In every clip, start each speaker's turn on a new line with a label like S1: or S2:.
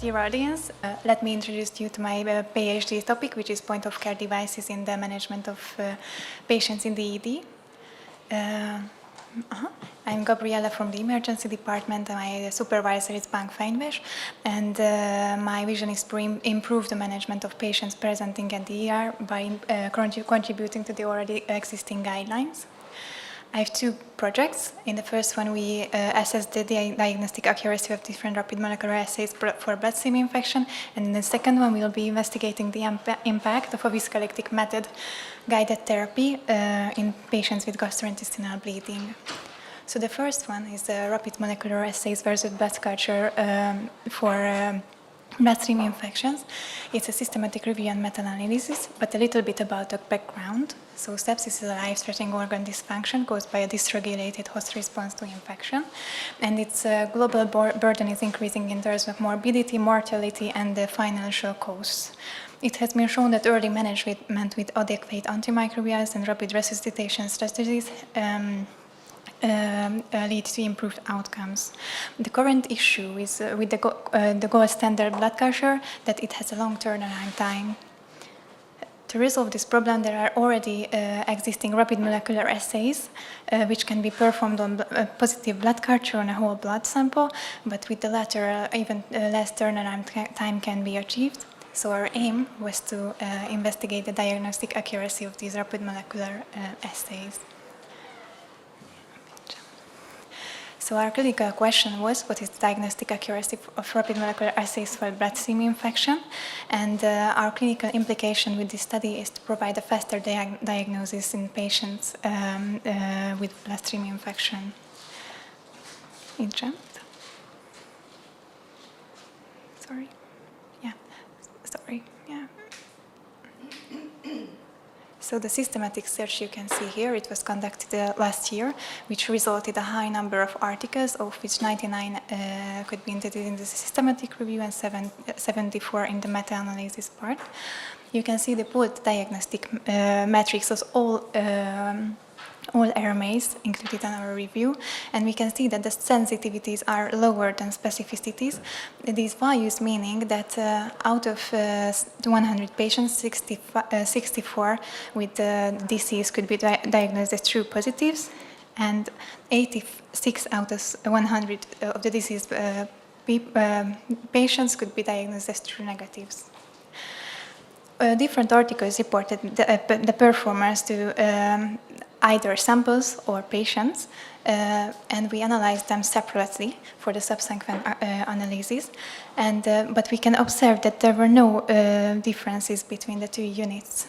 S1: Dear audience, let me introduce you to my PhD topic, which is point-of-care devices in the management of patients in the ED. I'm Gabriella from the emergency department. My supervisor is Bank Feinves, and my vision is to improve the management of patients presenting at the ER by contributing to the already existing guidelines. I have two projects. In the first one, we assess the diagnostic accuracy of different rapid molecular assays for bloodstream infection, and in the second one, we will be investigating the impact of a viscoelectric method guided therapy in patients with gastrointestinal bleeding. So the first one is rapid molecular assays versus blood culture for bloodstream infections. It's a systematic review and meta-analysis, but a little bit about the background. So sepsis is a life-threatening organ dysfunction caused by a dysregulated host response to infection, and its global burden is increasing in terms of morbidity, mortality, and the financial costs. It has been shown that early management with adequate antimicrobials and rapid resuscitation strategies lead to improved outcomes. The current issue is with the gold standard blood culture that it has a long turnaround time. To resolve this problem, there are already existing rapid molecular assays which can be performed on positive blood culture on a whole blood sample, but with the latter, even less turnaround time can be achieved. So our aim was to investigate the diagnostic accuracy of these rapid molecular assays. So our clinical question was, what is the diagnostic accuracy of rapid molecular assays for bloodstream infection? And our clinical implication with this study is to provide a faster diagnosis in patients with bloodstream infection. It jumped. Sorry. Yeah. Sorry. Yeah. So the systematic search you can see here, it was conducted last year, which resulted in a high number of articles, of which 99 could be included in the systematic review and 74 in the meta-analysis part. You can see the pooled diagnostic metrics of all RMAs included in our review, and we can see that the sensitivities are lower than specificities. These values meaning that out of 100 patients, 64 with disease could be diagnosed as true positives, and 86 out of 100 of the disease patients could be diagnosed as true negatives. Different articles reported the performance to either samples or patients, and we analyzed them separately for the subsequent analysis. But we can observe that there were no differences between the two units.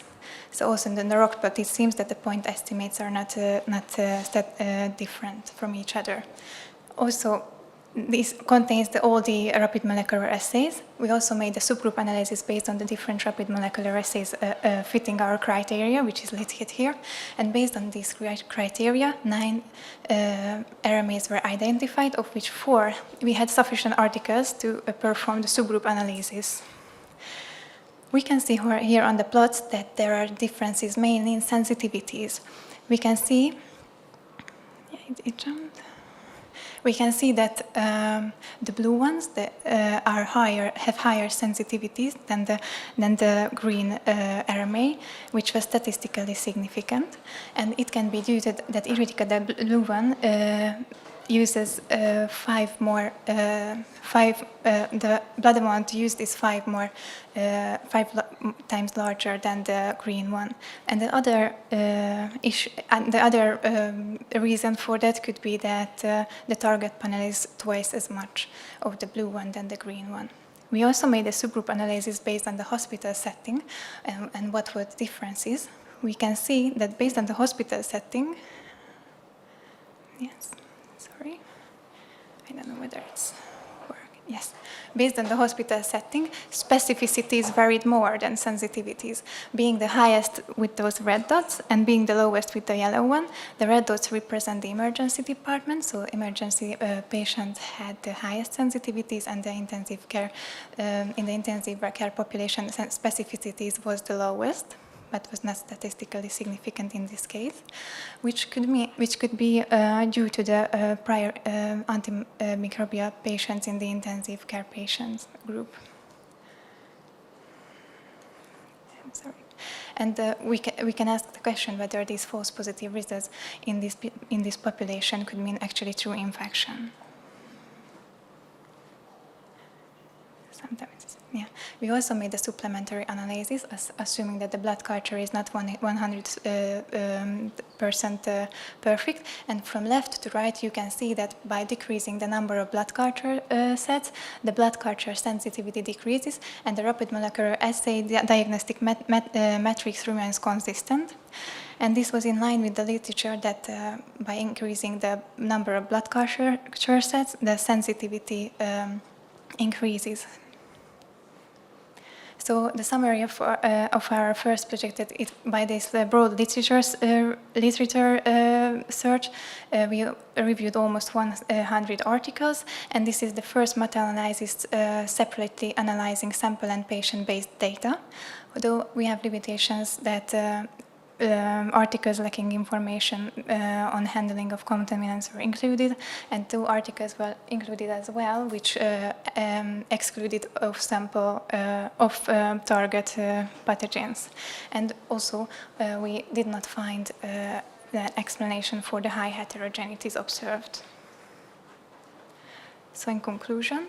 S1: So also in the ROC plot, it seems that the point estimates are not different from each other. Also, this contains all the rapid molecular assays. We also made a subgroup analysis based on the different rapid molecular assays fitting our criteria, which is listed here. And based on these criteria, 9 RMAs were identified, of which 4 we had sufficient articles to perform the subgroup analysis. We can see here on the plots that there are differences mainly in sensitivities. We can see, it jumped. We can see that the blue ones have higher sensitivities than the green RMA, which was statistically significant. And it can be due to that the blue one uses the blood amount used is 5 times larger than the green one. And the other reason for that could be that the target panel is twice as much of the blue one than the green one. We also made a subgroup analysis based on the hospital setting and what were the differences. We can see that based on the hospital setting, yes. Sorry, I don't know whether it's working. Yes, based on the hospital setting, specificities varied more than sensitivities, being the highest with those red dots and being the lowest with the yellow one. The red dots represent the emergency department, so emergency patients had the highest sensitivities, and the intensive care, in the intensive care population, specificities was the lowest. but was not statistically significant in this case, which could be due to the prior antimicrobial patients in the intensive care patients group. I'm sorry. And we can ask the question whether these false positive results in this population could mean actually true infection. Sometimes, yeah. We also made a supplementary analysis, assuming that the blood culture is not 100% perfect. And from left to right, you can see that by decreasing the number of blood culture sets, the blood culture sensitivity decreases, and the rapid molecular assay diagnostic metrics remains consistent. And this was in line with the literature that by increasing the number of blood culture sets, the sensitivity increases. So the summary of our first project, by this broad literature search, we reviewed almost 100 articles, and this is the first meta-analysis separately analyzing sample and patient-based data. Although we have limitations that articles lacking information on handling of contaminants were included, and 2 articles were included as well, which excluded target pathogens. And also, we did not find the explanation for the high heterogeneity observed. So, in conclusion,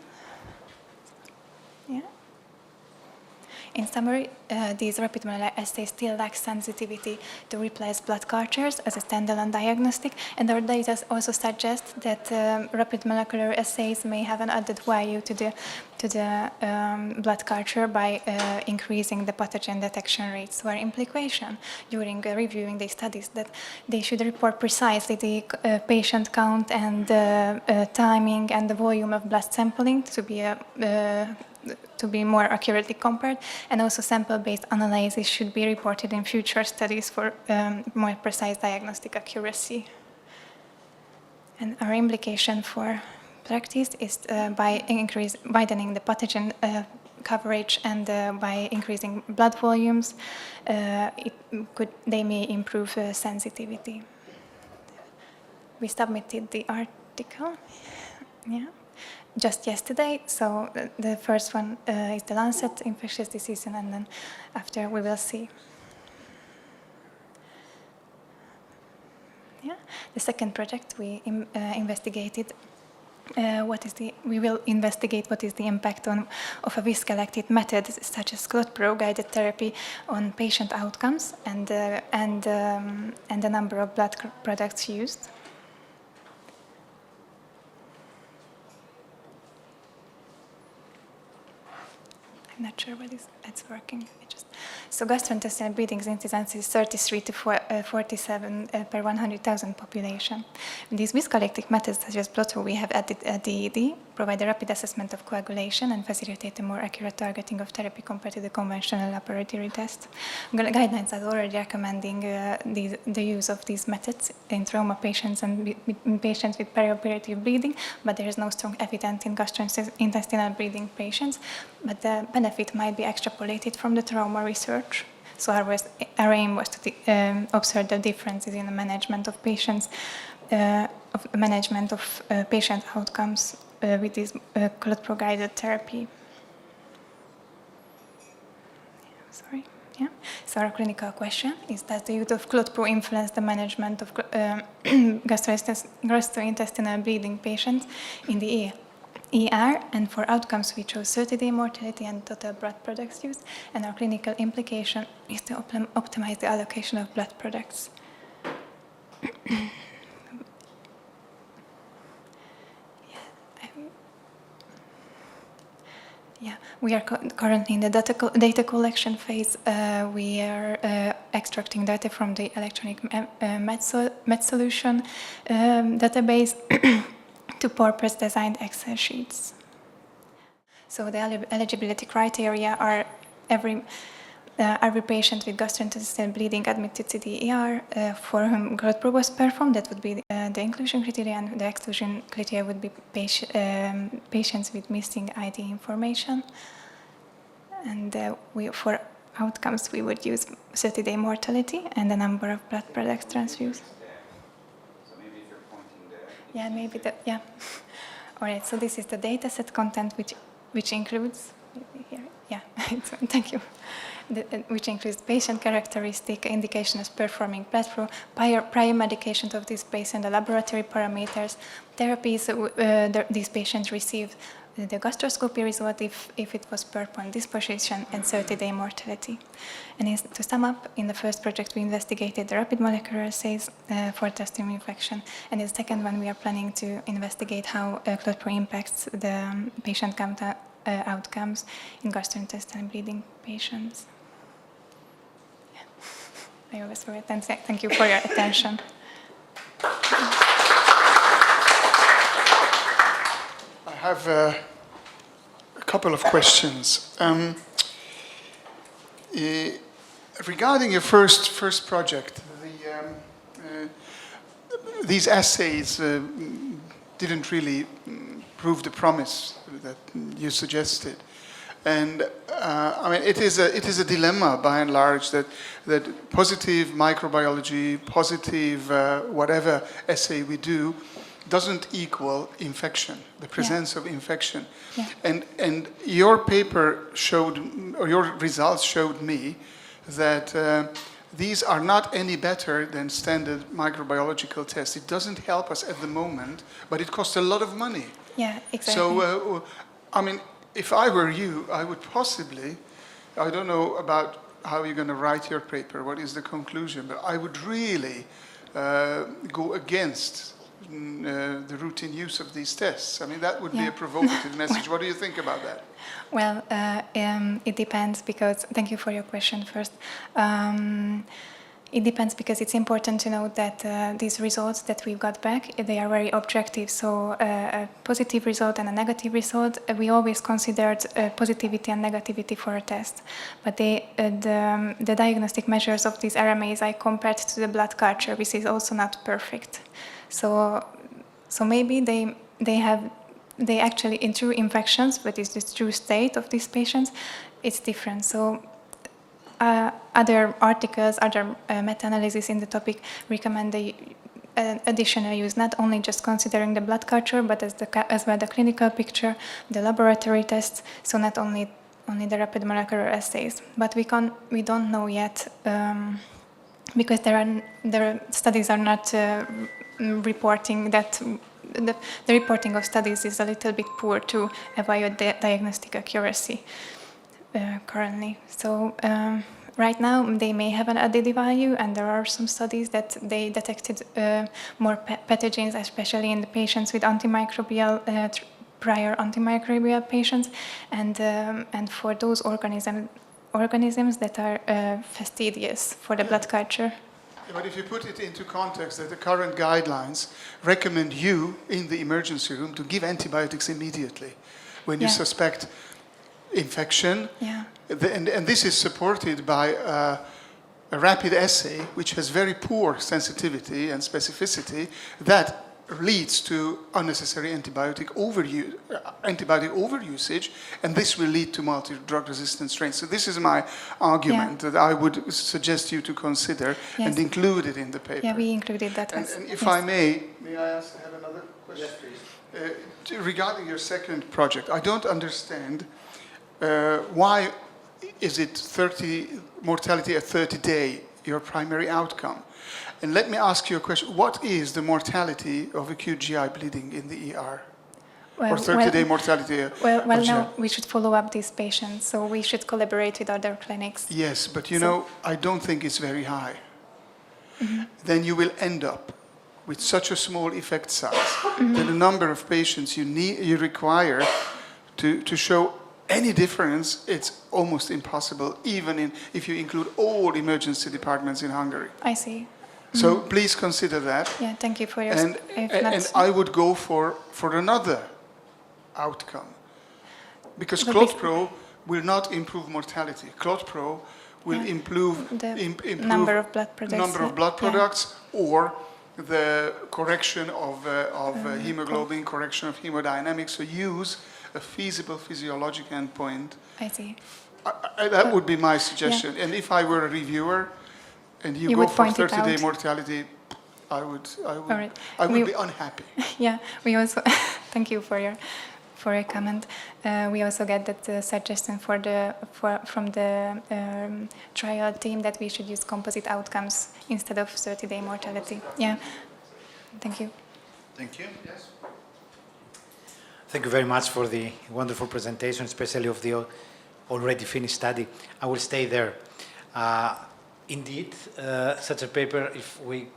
S1: yeah. In summary, these rapid molecular assays still lack sensitivity to replace blood cultures as a standalone diagnostic, and our data also suggest that rapid molecular assays may have an added value to the blood culture by increasing the pathogen detection rates. So our implication during reviewing these studies that they should report precisely the patient count and timing and the volume of blood sampling to be more accurately compared, and also sample-based analysis should be reported in future studies for more precise diagnostic accuracy. And our implication for practice is by widening the pathogen coverage and by increasing blood volumes, they may improve sensitivity. We submitted the article. Yeah. Just yesterday, so the first one is the Lancet Infectious Disease, and then after we will see. Yeah. The second project we investigated we will investigate what is the impact of a risk-selected method such as ClotPro guided therapy on patient outcomes and the number of blood products used. I'm not sure whether it's working. So gastrointestinal bleeding incidence is 33 to 47 per 100,000 population. These risk-selected methods such as blood we have added at DED provide a rapid assessment of coagulation and facilitate a more accurate targeting of therapy compared to the conventional laboratory test. Guidelines are already recommending the use of these methods in trauma patients and in patients with perioperative bleeding, but there is no strong evidence in gastrointestinal bleeding patients. But the benefit might be extrapolated from the trauma research. So our aim was to observe the differences in the management of patients, patient outcomes with this ClotPro-guided therapy. Sorry. Yeah. So our clinical question is: does the use of ClotPro influence the management of gastrointestinal bleeding patients in the ER? And for outcomes, we chose 30-day mortality and total blood products used. And our clinical implication is to optimize the allocation of blood products. Yeah, we are currently in the data collection phase. We are extracting data from the electronic med solution database to purpose-designed Excel sheets. So the eligibility criteria are every patient with gastrointestinal bleeding admitted to the ER for whom ClotPro was performed. That would be the inclusion criteria, and the exclusion criteria would be patients with missing ID information. And for outcomes, we would use 30-day mortality and the number of blood products transfused.
S2: So maybe if you're pointing there.
S1: Yeah, maybe yeah. All right, so this is the dataset content which includes, here, yeah, thank you. Which includes patient characteristic, indication of performing blood flow, prior medication of this patient, the laboratory parameters, therapies these patients received, the gastroscopy result if it was performed disposition, and 30-day mortality. And to sum up, in the first project we investigated the rapid molecular assays for bloodstream infection, and in the second one we are planning to investigate how ClotPro impacts the patient outcomes in gastrointestinal bleeding patients. I always forget, and thank you for your attention.
S3: I have a couple of questions. Regarding your first project, these assays didn't really prove the promise that you suggested. And I mean, it is a dilemma by and large that positive microbiology, positive whatever assay we do, doesn't equal infection, the presence of infection. Yeah. And your paper showed, or your results showed me that these are not any better than standard microbiological tests. It doesn't help us at the moment, but it costs a lot of money.
S1: Yeah, exactly.
S3: So, I mean, if I were you, I would possibly, I don't know about how you're going to write your paper, what is the conclusion, but I would really go against the routine use of these tests. I mean, that would be a provocative message. What do you think about that?
S1: Well, it depends because, thank you for your question first. It depends because it's important to note that these results that we've got back, they are very objective. So a positive result and a negative result, we always considered positivity and negativity for a test. But the diagnostic measures of these RMAs I compared to the blood culture, which is also not perfect. So maybe they actually, in true infections, but it's the true state of these patients, it's different. So other articles, other meta-analysis in the topic recommend the additional use, not only just considering the blood culture, but as well the clinical picture, the laboratory tests, so not only the rapid molecular assays. But we don't know yet, because the studies are not reporting that the reporting of studies is a little bit poor to evaluate the diagnostic accuracy currently. So right now they may have an added value, and there are some studies that they detected more pathogens, especially in the patients with antimicrobial prior antimicrobial patients, and for those organisms that are fastidious for the blood culture.
S3: But if you put it into context that the current guidelines recommend you in the emergency room to give antibiotics immediately when you suspect infection, and this is supported by a rapid assay which has very poor sensitivity and specificity that leads to unnecessary antibiotic overusage, and this will lead to multi-drug resistant strains. So this is my argument that I would suggest you to consider and include it in the paper.
S1: Yeah, we included that.
S3: And if I may I have another question?
S2: Yes, please.
S3: Regarding your second project, I don't understand why is it mortality at 30-day your primary outcome? And let me ask you a question. What is the mortality of acute GI bleeding in the ER? Or 30-day mortality?
S1: Well, now we should follow up these patients, so we should collaborate with other clinics.
S3: Yes, but you know, I don't think it's very high. Mm-hmm. Then you will end up with such a small effect size that the number of patients you require to show any difference, it's almost impossible, even if you include all emergency departments in Hungary.
S1: I see.
S3: So please consider that.
S1: Yeah, thank you for your...
S3: And I would go for another outcome. Because ClotPro will not improve mortality. ClotPro will improve
S1: number of blood products,
S3: or the correction of hemoglobin, correction of hemodynamics. So use a feasible physiologic endpoint.
S1: I see.
S3: That would be my suggestion. And if I were a reviewer and you go
S1: would
S3: for
S1: point it
S3: 30-day
S1: out.
S3: mortality, I would
S1: right.
S3: be unhappy.
S1: Yeah, we also thank you for your comment. We also get that suggestion from the trial team that we should use composite outcomes instead of 30-day mortality. Yeah, thank you.
S3: Thank you. Yes.
S4: Thank you very much for the wonderful presentation, especially of the already finished study. I will stay there. Indeed, such a paper, if we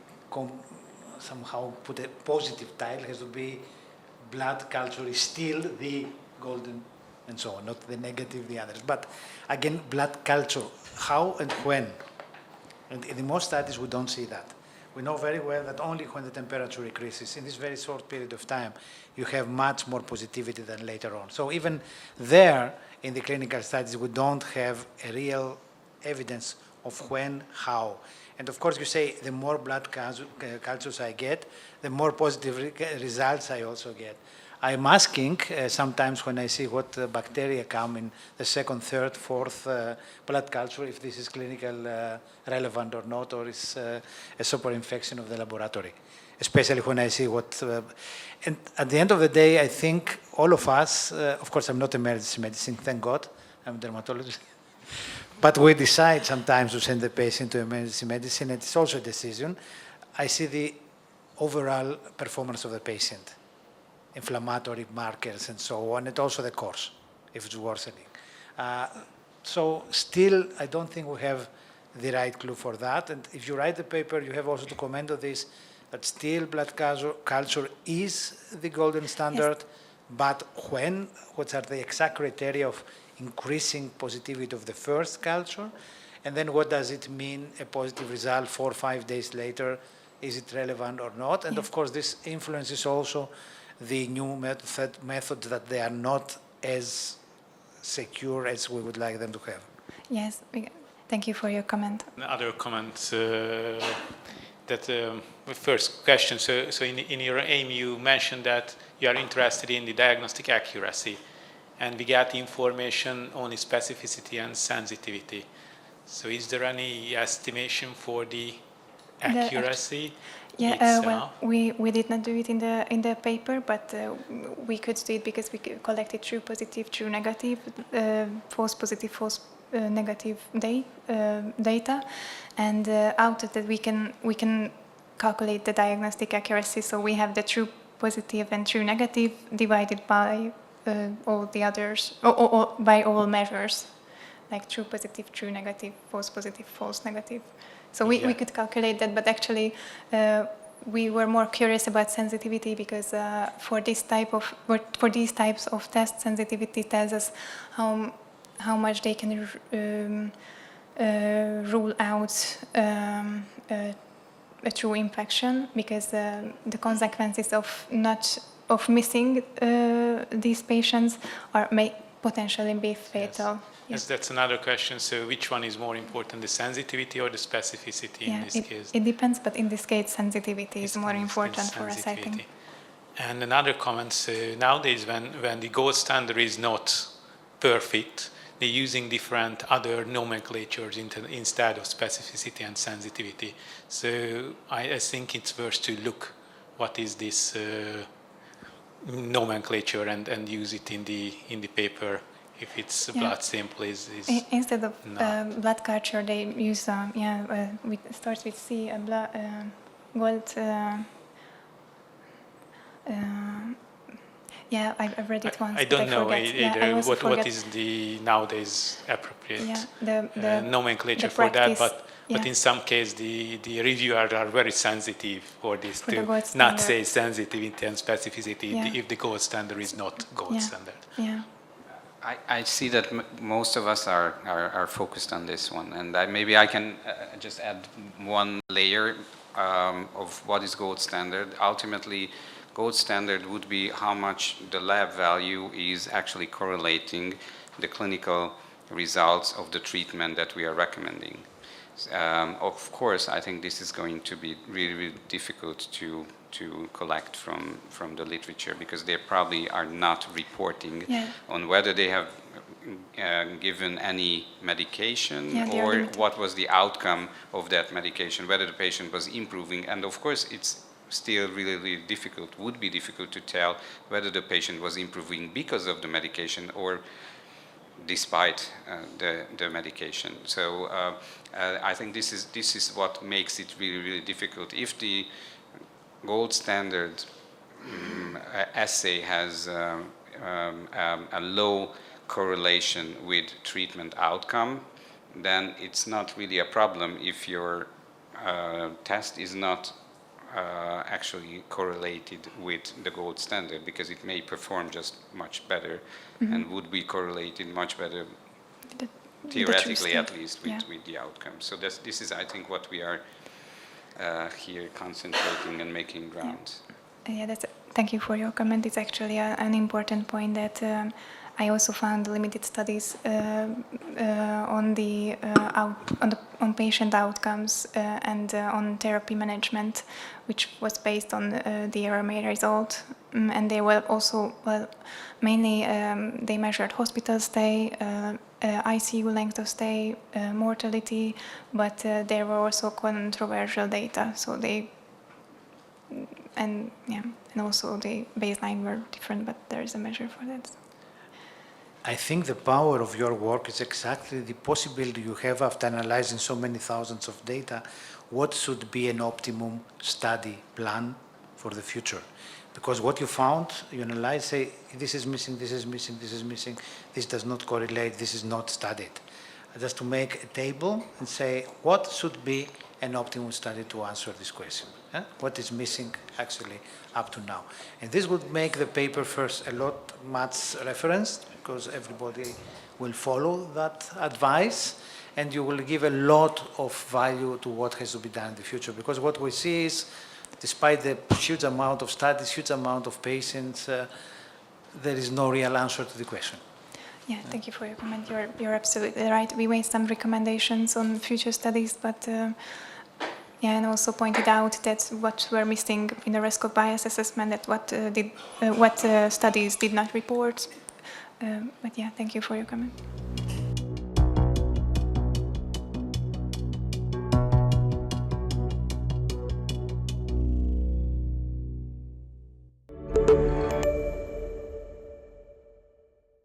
S4: somehow put a positive title, has to be blood culture is still the golden, and so on, not the negative, the others. But again, blood culture, how and when? And in most studies, we don't see that. We know very well that only when the temperature increases, in this very short period of time, you have much more positivity than later on. So even there, in the clinical studies, we don't have a real evidence of when, how. And of course, you say the more blood cultures I get, the more positive results I also get. I'm asking sometimes when I see what bacteria come in the second, third, fourth blood culture, if this is clinical relevant or not, or is a super infection of the laboratory, especially when I see what... and at the end of the day, I think all of us, of course, I'm not emergency medicine, thank God, I'm a dermatologist. But we decide sometimes to send the patient to emergency medicine, and it's also a decision. I see the overall performance of the patient, inflammatory markers and so on, and also the course, if it's worsening. So still, I don't think we have the right clue for that. And if you write the paper, you have also to comment on this, that still blood culture is the golden standard, yes. But when, what are the exact criteria of increasing positivity of the first culture, and then what does it mean, a positive result 4 or 5 days later, is it relevant or not? And of course, this influences also the new methods that they are not as secure as we would like them to have.
S1: Yes, thank you for your comment.
S5: Other comments, first question, so in your aim you mentioned that you are interested in the diagnostic accuracy, and we get information on the specificity and sensitivity. So is there any estimation for the accuracy?
S1: Well, we did not do it in the paper, but we could do it because we collected true positive, true negative, false positive, false negative data, and out of that we can calculate the diagnostic accuracy. So we have the true positive and true negative divided by all the others, or by all measures, like true positive, true negative, false positive, false negative. So we could calculate that, but actually we were more curious about sensitivity because for these types of tests, sensitivity tells us how much they can rule out a true infection, because the consequences of missing these patients may potentially be fatal.
S5: Yes, that's another question. So which one is more important, the sensitivity or the specificity in this case?
S1: It depends, but in this case, sensitivity is more important for us, I think.
S5: And another comment, nowadays when the gold standard is not perfect, they're using different other nomenclatures instead of specificity and sensitivity. So I think it's worth to look what is this nomenclature and use it in the paper. If it's blood sample is
S1: instead of blood culture, they use it starts with C, gold. I've read it once.
S5: I don't know either what is the nowadays appropriate nomenclature for that, but in some case the reviewers are very sensitive for this to not say sensitivity and specificity if the gold standard is not gold standard.
S1: Yeah.
S2: I see that most of us are focused on this one, and maybe I can just add one layer of what is gold standard. Ultimately, gold standard would be how much the lab value is actually correlating the clinical results of the treatment that we are recommending. Of course, I think this is going to be really, really difficult to collect from the literature, because they probably are not reporting on whether they have given any medication or what was the outcome of that medication, whether the patient was improving. And of course, it's still really, really difficult, would be difficult to tell whether the patient was improving because of the medication or despite the medication. So I think this is what makes it really, really difficult. If the gold standard assay has a low correlation with treatment outcome, then it's not really a problem if your test is not actually correlated with the gold standard, because it may perform just much better and would be correlated much better, theoretically at least, with the outcome. So this is, I think, what we are here concentrating and making grounds.
S1: Thank you for your comment. It's actually an important point that I also found limited studies on patient outcomes and on therapy management, which was based on the RMA result. And they were also, mainly they measured hospital stay, ICU length of stay, mortality, but there were also controversial data. So and also the baseline were different, but there is a measure for that.
S4: I think the power of your work is exactly the possibility you have after analyzing so many thousands of data, what should be an optimum study plan for the future. Because what you found, you analyze, say, this is missing, this is missing, this is missing, this does not correlate, this is not studied. Just to make a table and say, what should be an optimum study to answer this question? What is missing actually up to now? And this would make the paper first a lot much referenced, because everybody will follow that advice, and you will give a lot of value to what has to be done in the future. Because what we see is, despite the huge amount of studies, huge amount of patients, there is no real answer to the question.
S1: Yeah, thank you for your comment. You're absolutely right. We made some recommendations on future studies, but and also pointed out that what were missing in the risk of bias assessment, that what studies did not report. But yeah, thank you for your comment.